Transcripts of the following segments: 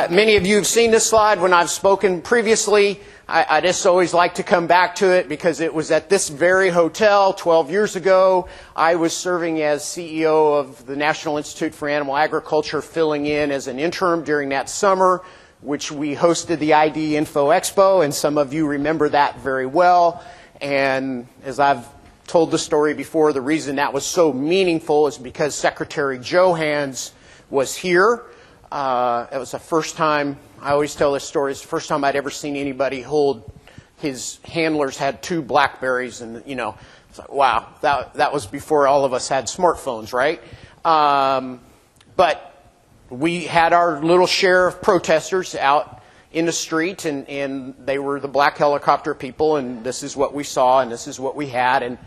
Many of you have seen this slide when I've spoken previously. I just always like to come back to it because it was at this very hotel 12 years ago. I was serving as CEO of the National Institute for Animal Agriculture, filling in as an interim during that summer, which we hosted the ID Info Expo, and some of you remember that very well. And as I've told the story before, the reason that was so meaningful is because Secretary Johans was here. It was the first time, I always tell this story, it's the first time I'd ever seen anybody hold, his handlers had 2 BlackBerries, and you know, it's like, wow, that was before all of us had smartphones, right? But we had our little share of protesters out in the street, and they were the black helicopter people, and this is what we saw, and this is what we had, and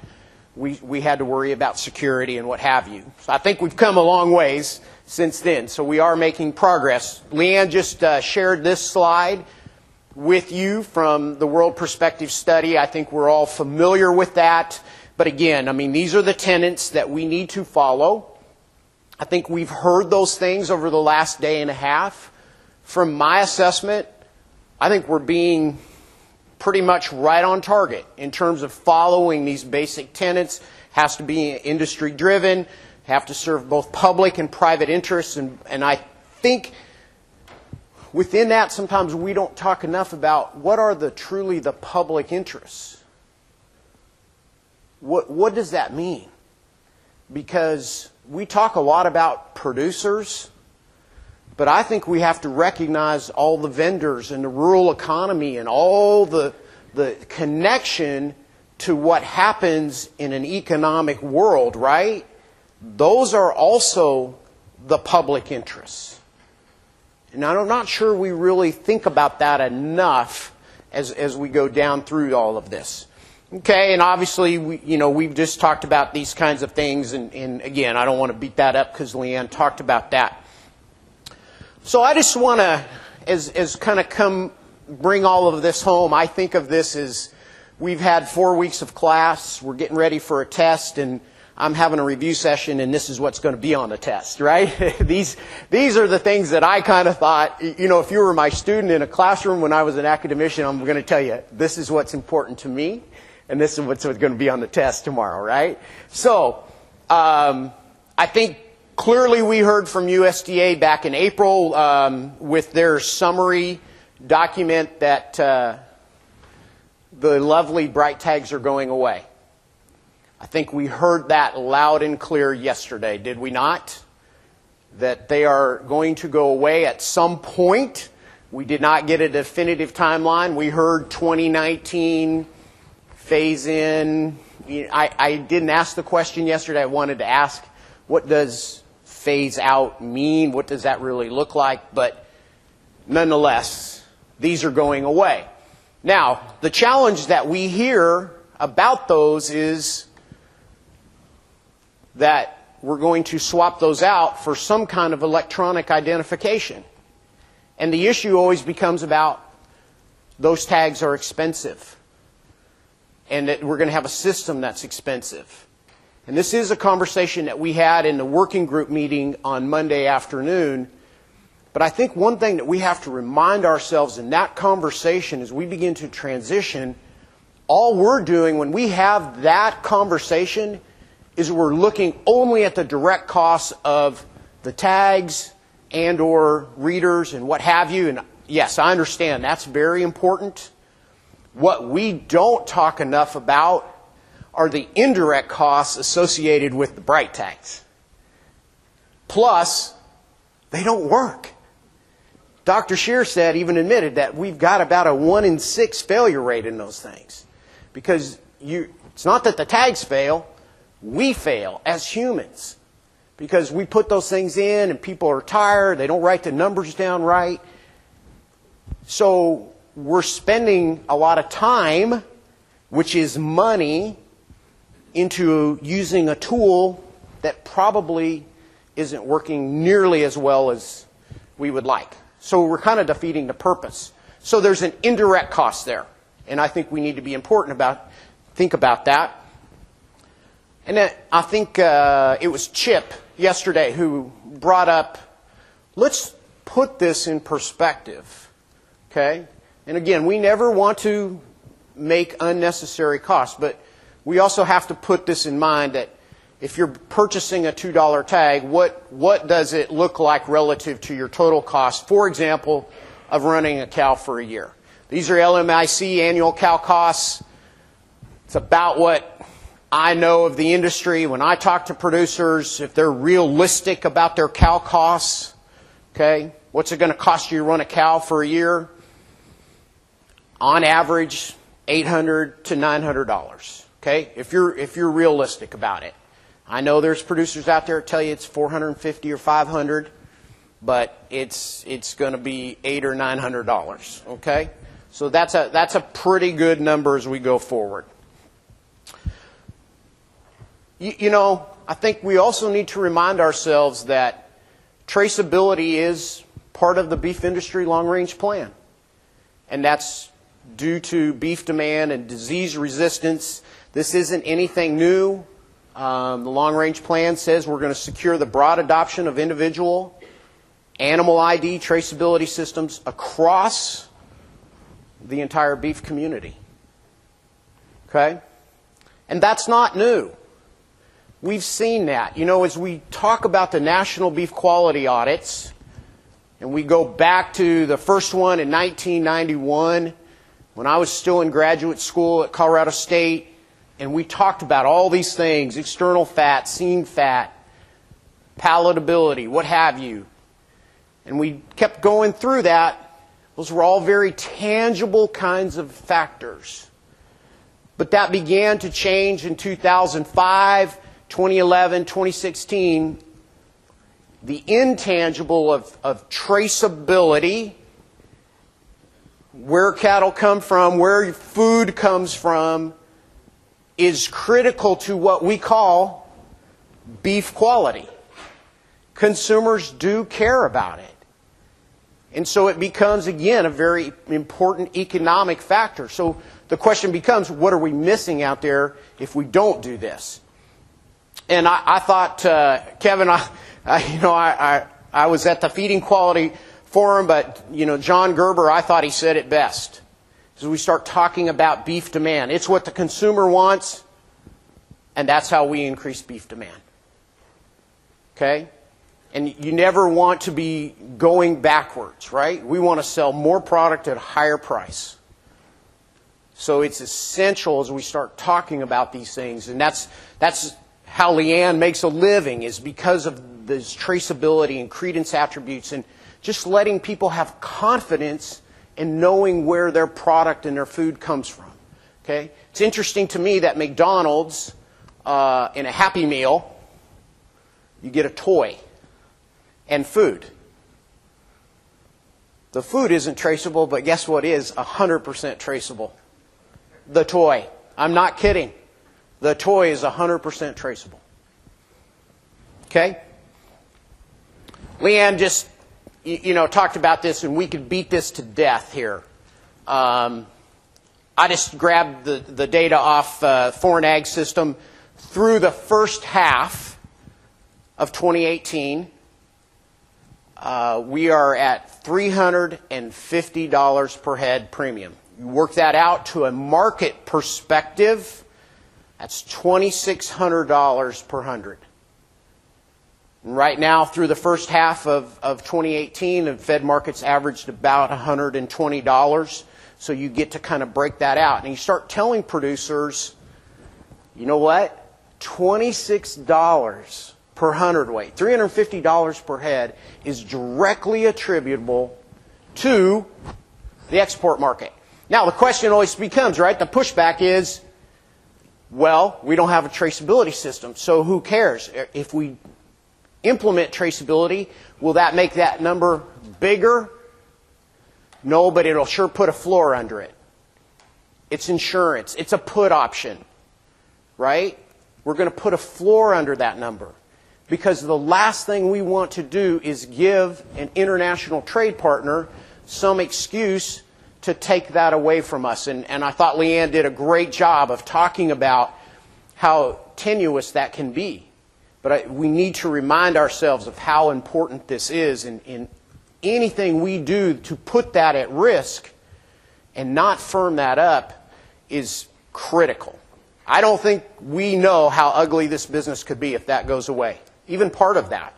we had to worry about security and what have you. So I think we've come a long ways since then. So we are making progress. Leanne just shared this slide with you from the World Perspective Study. I think we're all familiar with that. But again, I mean, these are the tenets that we need to follow. I think we've heard those things over the last day and a half. From my assessment, I think we're being pretty much right on target in terms of following these basic tenets. Has to be industry driven, have to serve both public and private interests, and I think within that sometimes we don't talk enough about what are truly the public interests. What does that mean? Because we talk a lot about producers, but I think we have to recognize all the vendors and the rural economy and all the connection to what happens in an economic world, right? Those are also the public interests. And I'm not sure we really think about that enough as we go down through all of this. Okay, and obviously, we've just talked about these kinds of things, and again, I don't want to beat that up because Leanne talked about that. So I just want to, as kind of bring all of this home, I think of this as we've had 4 weeks of class, we're getting ready for a test, and I'm having a review session, and this is what's going to be on the test, right? These are the things that I kind of thought, if you were my student in a classroom when I was an academician, I'm going to tell you, this is what's important to me, and this is what's going to be on the test tomorrow, right? So, I think clearly we heard from USDA back in April with their summary document that the lovely bright tags are going away. I think we heard that loud and clear yesterday, did we not? That they are going to go away at some point. We did not get a definitive timeline. We heard 2019 phase in. I didn't ask the question yesterday. I wanted to ask, what does phase out mean? What does that really look like? But nonetheless, these are going away. Now, the challenge that we hear about those is that we're going to swap those out for some kind of electronic identification. And the issue always becomes about those tags are expensive, and that we're going to have a system that's expensive. And this is a conversation that we had in the working group meeting on Monday afternoon. But I think one thing that we have to remind ourselves in that conversation as we begin to transition, all we're doing when we have that conversation is we're looking only at the direct costs of the tags and or readers and what have you. And yes, I understand that's very important. What we don't talk enough about are the indirect costs associated with the bright tags. Plus, they don't work. Dr. Speer said, even admitted, that we've got about a 1 in 6 failure rate in those things. Because it's not that the tags fail, we fail as humans. Because we put those things in and people are tired, they don't write the numbers down right. So we're spending a lot of time, which is money, into using a tool that probably isn't working nearly as well as we would like. So we're kind of defeating the purpose. So there's an indirect cost there. And I think we need to be think about that. And I think it was Chip yesterday who brought up, let's put this in perspective, okay? And again, we never want to make unnecessary costs, but we also have to put this in mind that if you're purchasing a $2 tag, what does it look like relative to your total cost, for example, of running a cow for a year? These are LMIC annual cow costs. It's about what I know of the industry. When I talk to producers, if they're realistic about their cow costs, okay, what's it going to cost you to run a cow for a year? On average, $800 to $900. Okay, if you're realistic about it. I know there's producers out there that tell you it's $450 or $500, but it's going to be $800 or $900. Okay, so that's a pretty good number as we go forward. You know, I think we also need to remind ourselves that traceability is part of the beef industry long-range plan, and that's due to beef demand and disease resistance. This isn't anything new. The long-range plan says we're going to secure the broad adoption of individual animal ID traceability systems across the entire beef community. Okay? And that's not new. We've seen that. You know, as we talk about the national beef quality audits, and we go back to the first one in 1991, when I was still in graduate school at Colorado State, and we talked about all these things, external fat, seam fat, palatability, what have you. And we kept going through that. Those were all very tangible kinds of factors. But that began to change in 2005, 2011, 2016. The intangible of traceability, where cattle come from, where food comes from, is critical to what we call beef quality. Consumers do care about it. And so it becomes, again, a very important economic factor. So the question becomes, what are we missing out there if we don't do this? And I thought, Kevin, I was at the Feeding Quality Forum, but, you know, John Gerber, I thought he said it best. As we start talking about beef demand, it's what the consumer wants, and that's how we increase beef demand. Okay? And you never want to be going backwards, right? We want to sell more product at a higher price. So it's essential as we start talking about these things, and that's how Leanne makes a living, is because of this traceability and credence attributes, and just letting people have confidence in knowing where their product and their food comes from. Okay? It's interesting to me that McDonald's, in a Happy Meal, you get a toy and food. The food isn't traceable, but guess what is 100% traceable? The toy. I'm not kidding. The toy is 100% traceable. Okay? Leanne just, talked about this, and we could beat this to death here. I just grabbed the data off Foreign Ag System through the first half of 2018. We are at $350 per head premium. You work that out to a market perspective, that's $2,600 per hundred. And right now, through the first half of 2018, the Fed markets averaged about $120. So you get to kind of break that out. And you start telling producers, you know what? $26 per hundredweight, $350 per head, is directly attributable to the export market. Now, the question always becomes, right, the pushback is, well, we don't have a traceability system, so who cares? If we implement traceability, will that make that number bigger? No, but it'll sure put a floor under it. It's insurance. It's a put option, right? We're going to put a floor under that number, because the last thing we want to do is give an international trade partner some excuse to take that away from us. And I thought Leanne did a great job of talking about how tenuous that can be. But we need to remind ourselves of how important this is in anything we do to put that at risk and not firm that up is critical. I don't think we know how ugly this business could be if that goes away. Even part of that,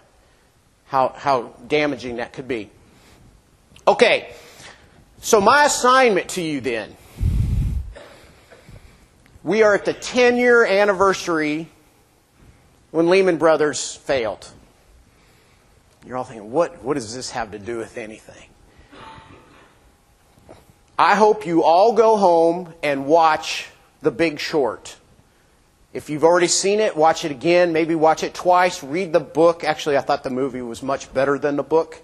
how damaging that could be. Okay, so my assignment to you then. We are at the 10-year anniversary when Lehman Brothers failed. You're all thinking, what does this have to do with anything? I hope you all go home and watch The Big Short. If you've already seen it, watch it again. Maybe watch it twice. Read the book. Actually, I thought the movie was much better than the book.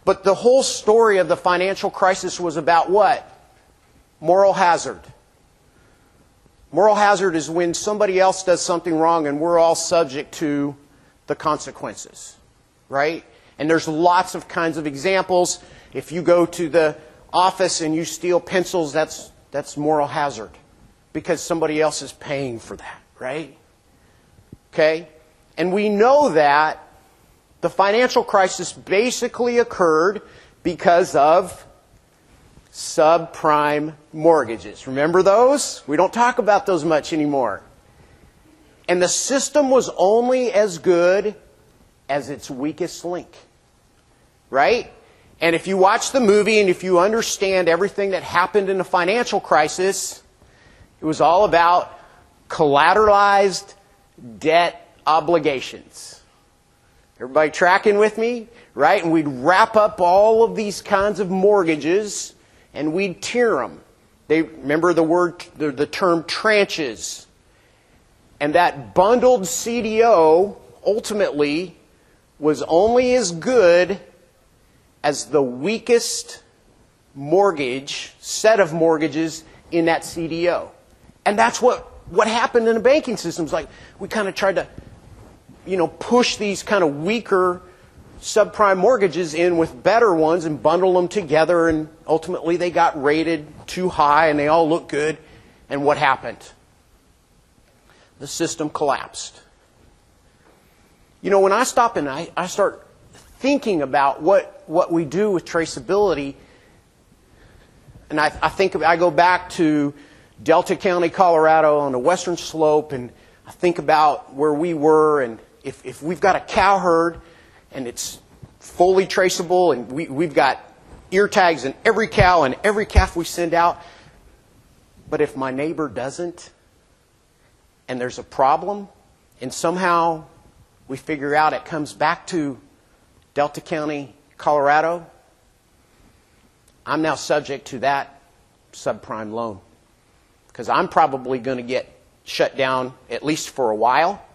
But the whole story of the financial crisis was about what? Moral hazard. Moral hazard is when somebody else does something wrong and we're all subject to the consequences, right? And there's lots of kinds of examples. If you go to the office and you steal pencils, that's moral hazard because somebody else is paying for that, right? Okay? And we know that the financial crisis basically occurred because of subprime mortgages. Remember those? We don't talk about those much anymore. And the system was only as good as its weakest link. Right? And if you watch the movie and if you understand everything that happened in the financial crisis, it was all about collateralized debt obligations. Everybody tracking with me? Right? And we'd wrap up all of these kinds of mortgages and we'd tier them. Remember the term tranches. And that bundled CDO ultimately was only as good as the weakest set of mortgages in that CDO. And that's what happened in the banking system. It's like we kind of tried to, push these kind of weaker subprime mortgages in with better ones and bundle them together, and ultimately they got rated too high and they all looked good. And what happened? The system collapsed. When I stop and I start thinking about what we do with traceability, and I go back to Delta County, Colorado on the western slope, and I think about where we were, and if we've got a cow herd and it's fully traceable and we've got ear tags in every cow and every calf we send out, but if my neighbor doesn't and there's a problem and somehow we figure out it comes back to Delta County, Colorado, I'm now subject to that subprime loan because I'm probably going to get shut down at least for a while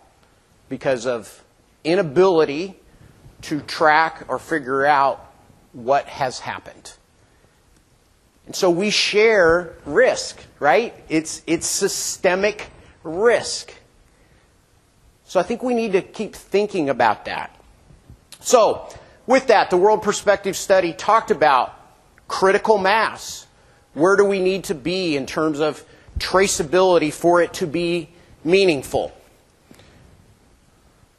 because of inability to track or figure out what has happened. And so we share risk, right? It's systemic risk. So I think we need to keep thinking about that. So with that, the World Perspective Study talked about critical mass. Where do we need to be in terms of traceability for it to be meaningful?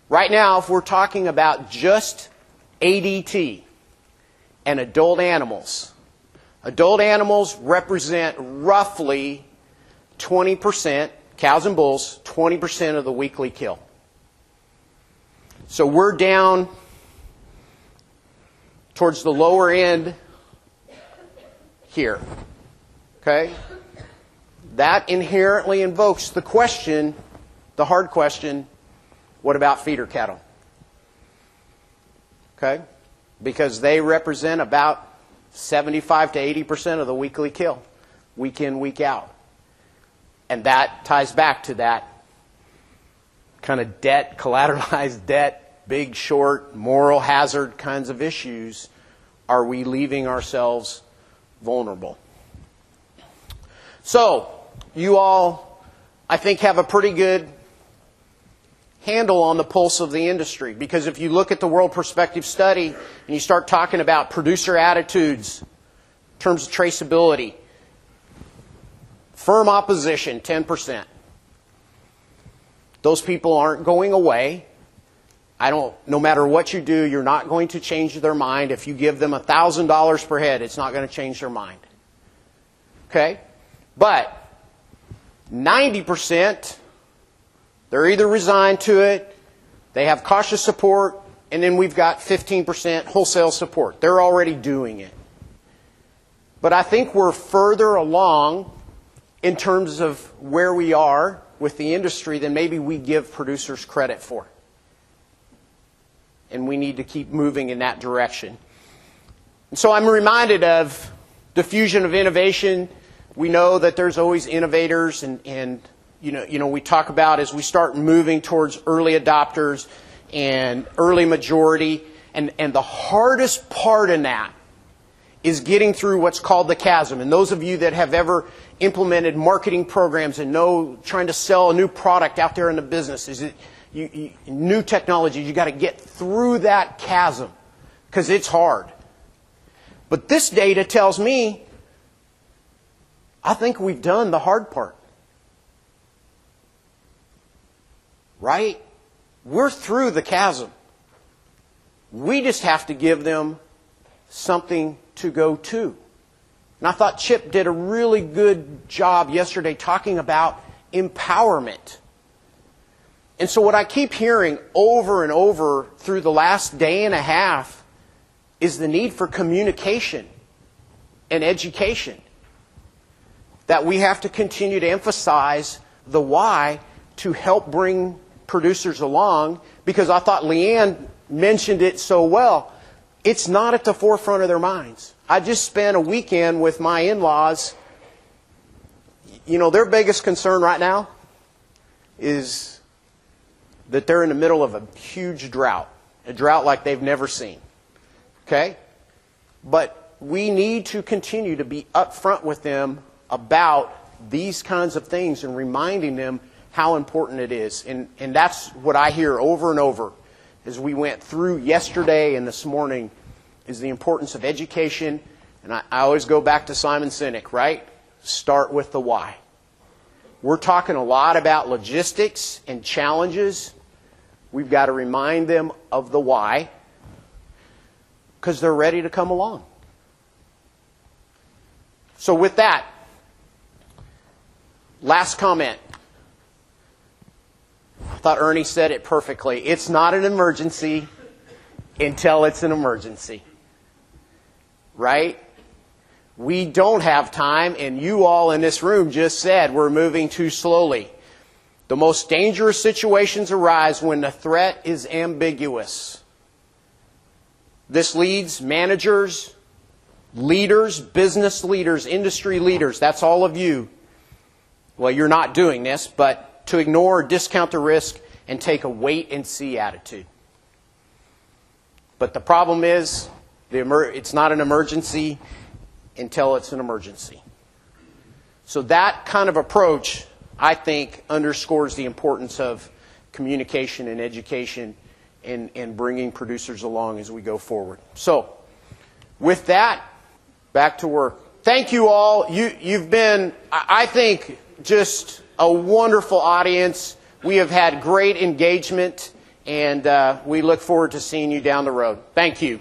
Right now, if we're talking about just ADT and adult animals represent roughly 20%, cows and bulls, 20% of the weekly kill. So we're down towards the lower end here. Okay? That inherently invokes the question, the hard question, what about feeder cattle? Okay? Because they represent about 75 to 80% of the weekly kill, week in, week out. And that ties back to that kind of debt, collateralized debt, big, short, moral hazard kinds of issues. Are we leaving ourselves vulnerable? So, you all, I think, have a pretty good handle on the pulse of the industry. Because if you look at the World Perspective Study and you start talking about producer attitudes in terms of traceability, firm opposition, 10%. Those people aren't going away. No matter what you do, you're not going to change their mind. If you give them $1,000 per head, it's not going to change their mind. Okay? But 90%, they're either resigned to it, they have cautious support, and then we've got 15% wholesale support. They're already doing it. But I think we're further along in terms of where we are with the industry than maybe we give producers credit for. And we need to keep moving in that direction. And so I'm reminded of diffusion of innovation. We know that there's always innovators, and we talk about as we start moving towards early adopters and early majority, and the hardest part in that is getting through what's called the chasm. And those of you that have ever implemented marketing programs and know trying to sell a new product out there in the business, is it new technology, you got to get through that chasm because it's hard. But this data tells me I think we've done the hard part. Right? We're through the chasm. We just have to give them something to go to. And I thought Chip did a really good job yesterday talking about empowerment. And so what I keep hearing over and over through the last day and a half is the need for communication and education. That we have to continue to emphasize the why to help bring producers along, because I thought Leanne mentioned it so well. It's not at the forefront of their minds. I just spent a weekend with my in-laws. Their biggest concern right now is that they're in the middle of a huge drought, a drought like they've never seen. Okay? But we need to continue to be upfront with them about these kinds of things and reminding them how important it is. And that's what I hear over and over as we went through yesterday and this morning, is the importance of education. And I always go back to Simon Sinek, right? Start with the why. We're talking a lot about logistics and challenges. We've got to remind them of the why, because they're ready to come along. So with that, last comment. I thought Ernie said it perfectly. It's not an emergency until it's an emergency. Right? We don't have time, and you all in this room just said we're moving too slowly. The most dangerous situations arise when the threat is ambiguous. This leads managers, leaders, business leaders, industry leaders, that's all of you. Well, you're not doing this, but to ignore or discount the risk and take a wait-and-see attitude. But the problem is, it's not an emergency until it's an emergency. So that kind of approach, I think, underscores the importance of communication and education and bringing producers along as we go forward. So, with that, back to work. Thank you all. You've been, I think, just a wonderful audience. We have had great engagement, and we look forward to seeing you down the road. Thank you.